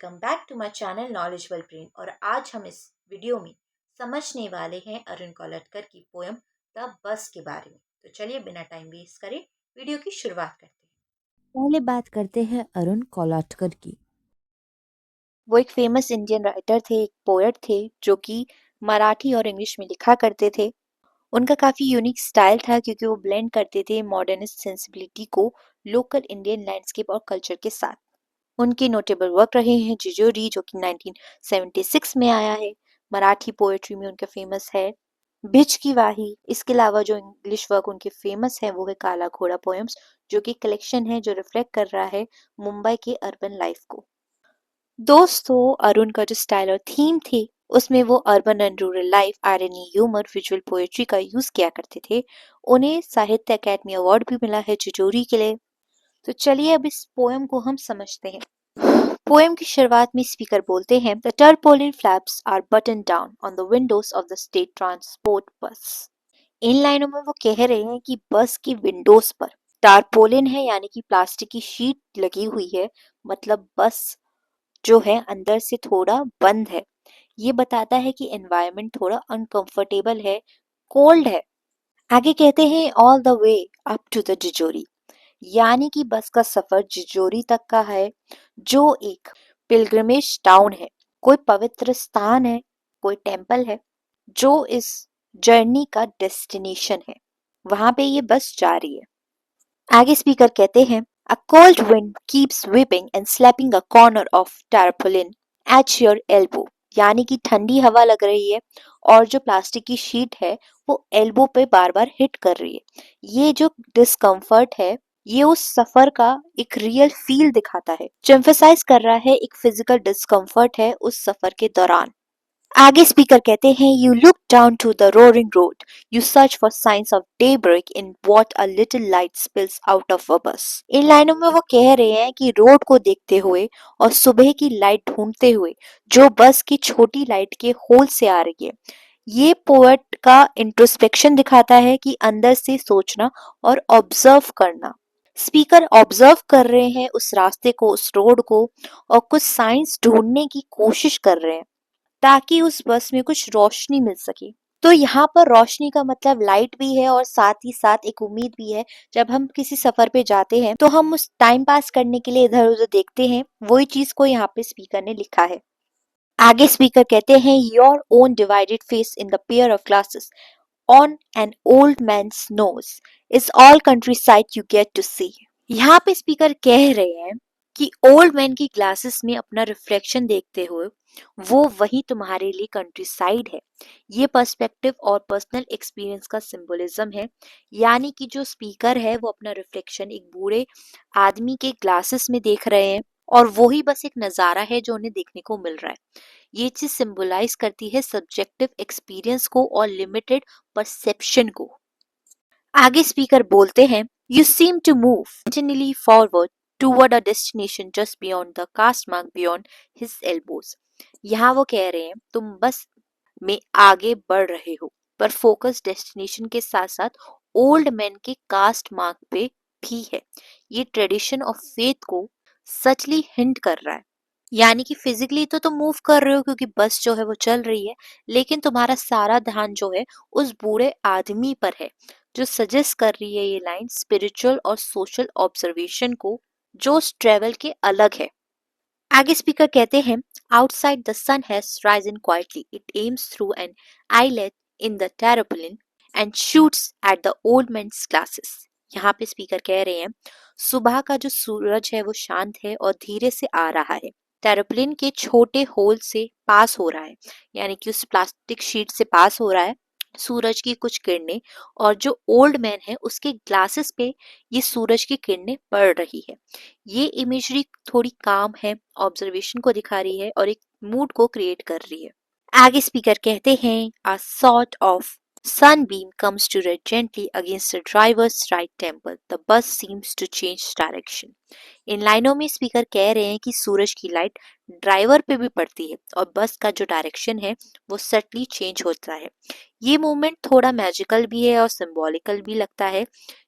Welcome back to my channel knowledgeable brain. और आज हम इस वीडियो में समझने वाले हैं अरुण कोलटकर की पोयम द बस के बारे में। तो चलिए बिना टाइम वेस्ट करे वीडियो की शुरुआत करते हैं। पहले बात करते हैं अरुण कोलटकर की। वो एक फेमस इंडियन राइटर थे, एक पोएट थे जो कि मराठी और इंग्लिश में लिखा करते थे। उनका काफ़ी यूनिक स्टाइल था क्योंकि वो ब्लेंड करते थे मॉडर्निस्ट सेंसिबिलिटी को लोकल इंडियन लैंडस्केप और कल्चर के साथ। उनके नोटेबल वर्क रहे हैं जिजोरी जो कि 1976 में आया है। मराठी पोएट्री में उनका फेमस है भिज की वाही। इसके अलावा जो इंग्लिश वर्क उनके फेमस है वो है काला घोड़ा पोएम्स, जो कि कलेक्शन है जो रिफ्लेक्ट कर रहा है मुंबई के अर्बन लाइफ को। दोस्तों, अरुण का जो स्टाइल और थीम थी उसमें वो urban and rural life, irony, humour, visual poetry का यूज किया करते थे। उन्हें साहित्य अकेडमी अवार्ड भी मिला है चिचोरी के लिए। तो चलिए अब इस पोएम को हम समझते हैं। पोएम की शुरुआत में स्पीकर बोलते हैं, the tarpaulin flaps are button down on the windows of the state transport bus. इन लाइनों में वो कह रहे हैं कि बस की विंडोज पर टारपोलिन है, यानी कि प्लास्टिक की शीट लगी हुई है। मतलब बस जो है अंदर से थोड़ा बंद है। ये बताता है कि एनवायरनमेंट थोड़ा अनकंफर्टेबल है, कोल्ड है। आगे कहते हैं all the way up to the Jejuri, यानी कि बस का सफर जिजोरी तक का है, जो एक पिलग्रिमेज टाउन है, कोई पवित्र स्थान है, कोई टेम्पल है, जो इस जर्नी का डेस्टिनेशन है। वहां पे ये बस जा रही है। आगे स्पीकर कहते हैं, A cold wind keeps whipping and slapping a corner of tarpaulin at your elbow, यानी कि ठंडी हवा लग रही है और जो प्लास्टिक की शीट है वो एल्बो पे बार बार हिट कर रही है। ये जो डिस्कम्फर्ट है ये उस सफर का एक रियल फील दिखाता है, जो एम्फेसाइज कर रहा है एक फिजिकल डिस्कम्फर्ट है उस सफर के दौरान। आगे स्पीकर कहते हैं, you look down to the roaring road, you search for signs of day break in what a little light spills out of a bus. इन लाइनों में वो कह रहे हैं कि रोड को देखते हुए और सुबह की लाइट ढूंढते हुए जो बस की छोटी लाइट के होल से आ रही है। ये पोएट का इंट्रोस्पेक्शन दिखाता है कि अंदर से सोचना और ऑब्जर्व करना। स्पीकर ऑब्जर्व कर रहे हैं उस रास्ते को, उस रोड को, और कुछ साइंस ढूंढने की कोशिश कर रहे हैं ताकि उस बस में कुछ रोशनी मिल सके। तो यहाँ पर रोशनी का मतलब लाइट भी है और साथ ही साथ एक उम्मीद भी है। जब हम किसी सफर पे जाते हैं तो हम उस टाइम पास करने के लिए इधर उधर देखते हैं, वही चीज को यहाँ पे स्पीकर ने लिखा है। आगे स्पीकर कहते हैं, your own divided face in the pair of glasses on an old man's nose is all country side you get to see. यहाँ पे स्पीकर कह रहे हैं कि ओल्ड मैन की ग्लासेस में अपना रिफ्लेक्शन देखते हुए वो वही तुम्हारे लिए कंट्री साइड है। ये पर्सपेक्टिव और पर्सनल एक्सपीरियंस का सिंबलिज्म है, यानी कि जो स्पीकर है वो अपना रिफ्लेक्शन एक बूढ़े आदमी के ग्लासेस में देख रहे हैं और वही बस एक नज़ारा है जो उन्हें देखने को मिल रहा है। ये चीज सिंबलाइज करती है सब्जेक्टिव एक्सपीरियंस को और लिमिटेड परसेप्शन को। आगे स्पीकर बोलते हैं, you seem to move continuously forward toward a destination just beyond the cast mark beyond his elbows. यहाँ वो कह रहे हैं तुम बस में आगे बढ़ रहे हो, पर फोकस डेस्टिनेशन के साथ साथ ओल्ड मैन के कास्ट मार्क पे भी है। ये ट्रेडिशन ऑफ फेथ को सचली हिंट कर रहा है, यानी कि फिजिकली तो तुम मूव कर रहे हो क्योंकि बस जो है वो चल रही है, लेकिन तुम्हारा सारा ध्यान जो है उस बूढ़े आदमी पर है। जो सजेस्ट कर रही है ये लाइन स्पिरिचुअल और सोशल ऑब्जर्वेशन को, जो उस ट्रेवल के अलग है। आगे स्पीकर कहते हैं, outside the sun has risen quietly, it aims through an eyelet in the tarpaulin and shoots at the old man's glasses. यहाँ पे स्पीकर कह रहे हैं सुबह का जो सूरज है वो शांत है और धीरे से आ रहा है, टेरापोलिन के छोटे होल से पास हो रहा है, यानी कि उस प्लास्टिक शीट से पास हो रहा है सूरज की कुछ किरणें, और जो ओल्ड मैन है उसके ग्लासेस पे ये सूरज की किरणें पड़ रही है। ये इमेजरी थोड़ी काम है, ऑब्जर्वेशन को दिखा रही है और एक मूड को क्रिएट कर रही है। आगे स्पीकर कहते हैं, a sort of sunbeam comes to rest gently against the driver's right temple. The bus seems to change direction. इन लाइनों में स्पीकर कह रहे हैं कि सूरज की लाइट ड्राइवर पे भी पड़ती है और बस का जो डायरेक्शन है वो सटली चेंज होता है। ये मूवमेंट थोड़ा मैजिकल भी है और सिंबॉलिकल भी लगता है,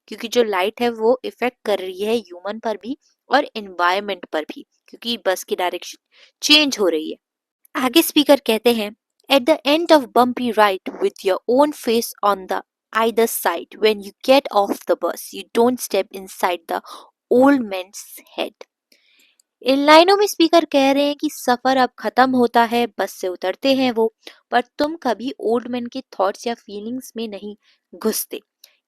क्योंकि जो लाइट है वो इफेक्ट कर रही है ह्यूमन पर भी और एनवायरनमेंट पर भी, क्योंकि बस की डायरेक्शन चेंज हो रही है। आगे स्पीकर कहते हैं, at the end of bumpy ride with your own face on the either side, when you get off the bus, you don't step inside the old man's head. इन लाइनों में speaker कह रहे हैं कि सफर अब खत्म होता है, बस से उतरते हैं वो, पर तुम कभी ओल्ड मैन के थॉट्स या फीलिंग्स में नहीं घुसते।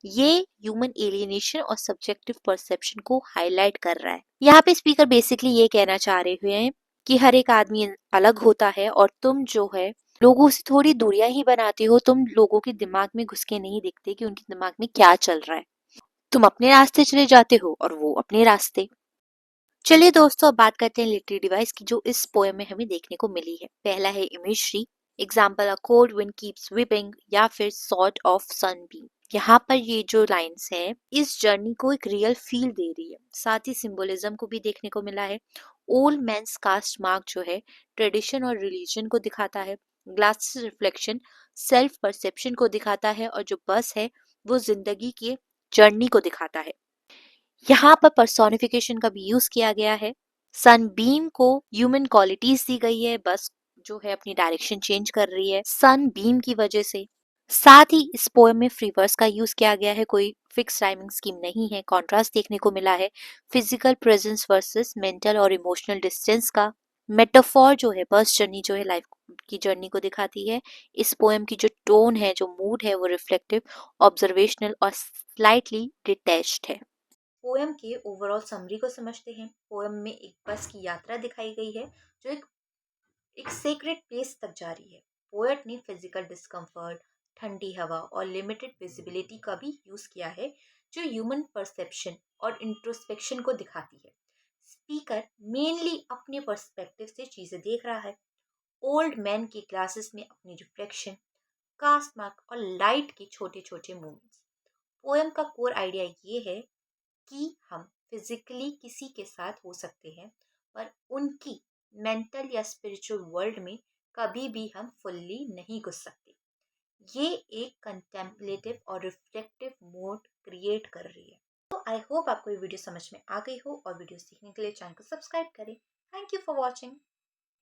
ये ह्यूमन एलियनेशन और सब्जेक्टिव परसेप्शन को हाईलाइट कर रहा है। यहाँ पे स्पीकर बेसिकली ये कहना चाह रहे हुए हैं कि हर एक आदमी अलग होता है और तुम जो है लोगों से थोड़ी दूरियां ही बनाते हो, तुम लोगों के दिमाग में घुस के नहीं देखते कि उनके दिमाग में क्या चल रहा है। तुम अपने रास्ते चले जाते हो और वो अपने रास्ते। चलिए दोस्तों, अब बात करते हैं लिटरेरी डिवाइस की जो इस पोएम में हमें देखने को मिली है। पहला है imagery, example a cold wind keeps weeping, या फिर सॉर्ट ऑफ सनबीम। यहाँ पर ये जो लाइंस हैं इस जर्नी को एक रियल फील दे रही है, साथ ही सिंबोलिज्म को भी देखने को मिला है। ओल्ड मैंस कास्ट मार्क जो है ट्रेडिशन और रिलीजन को दिखाता है। ग्लास रिफ्लेक्शन सेल्फ परसेप्शन को दिखाता है, और जो बस है वो जिंदगी की जर्नी को दिखाता है। यहाँ पर पर्सोनिफिकेशन का भी यूज किया गया है। सनबीम को ह्यूमन क्वालिटीज दी गई है, बस जो है अपनी डायरेक्शन चेंज कर रही है सनबीम की वजह से। साथ ही इस पोएम में फ्री वर्स का यूज किया गया है, कोई फिक्स राइमिंग स्कीम नहीं है। कॉन्ट्रास्ट देखने को मिला है फिजिकल प्रेजेंस वर्सेस मेंटल और इमोशनल डिस्टेंस का। मेटाफॉर जो है बस जर्नी जो है लाइफ की जर्नी को दिखाती है। इस पोएम की जो टोन है, जो मूड है, वो रिफ्लेक्टिव, ऑब्जर्वेशनल और स्लाइटली डिटैच्ड है। पोएम के ओवरऑल समरी को समझते हैं। पोएम में एक बस की यात्रा दिखाई गई है जो एक सेक्रेट प्लेस तक जा रही है। पोएट ने फिजिकल डिस्कम्फर्ट, ठंडी हवा और लिमिटेड विजिबिलिटी का भी यूज किया है जो ह्यूमन परसेप्शन और इंट्रोस्पेक्शन को दिखाती है। स्पीकर मेनली अपने पर्सपेक्टिव से चीजें देख रहा है। ओल्ड मैन के ग्लासेस में अपनी रिफ्लेक्शन, कास्ट मार्क और लाइट के छोटे छोटे मूवमेंट्स। पोएम का कोर आइडिया ये है कि हम फिजिकली किसी के साथ हो सकते हैं पर उनकी मेंटल या स्पिरिचुअल वर्ल्ड में कभी भी हम फुल्ली नहीं घुस सकते। ये एक कंटेम्पलेटिव और रिफ्लेक्टिव मोड क्रिएट कर रही है। तो आई होप आपको ये वीडियो समझ में आ गई हो, और वीडियो सीखने के लिए चैनल को सब्सक्राइब करें। Thank you for watching.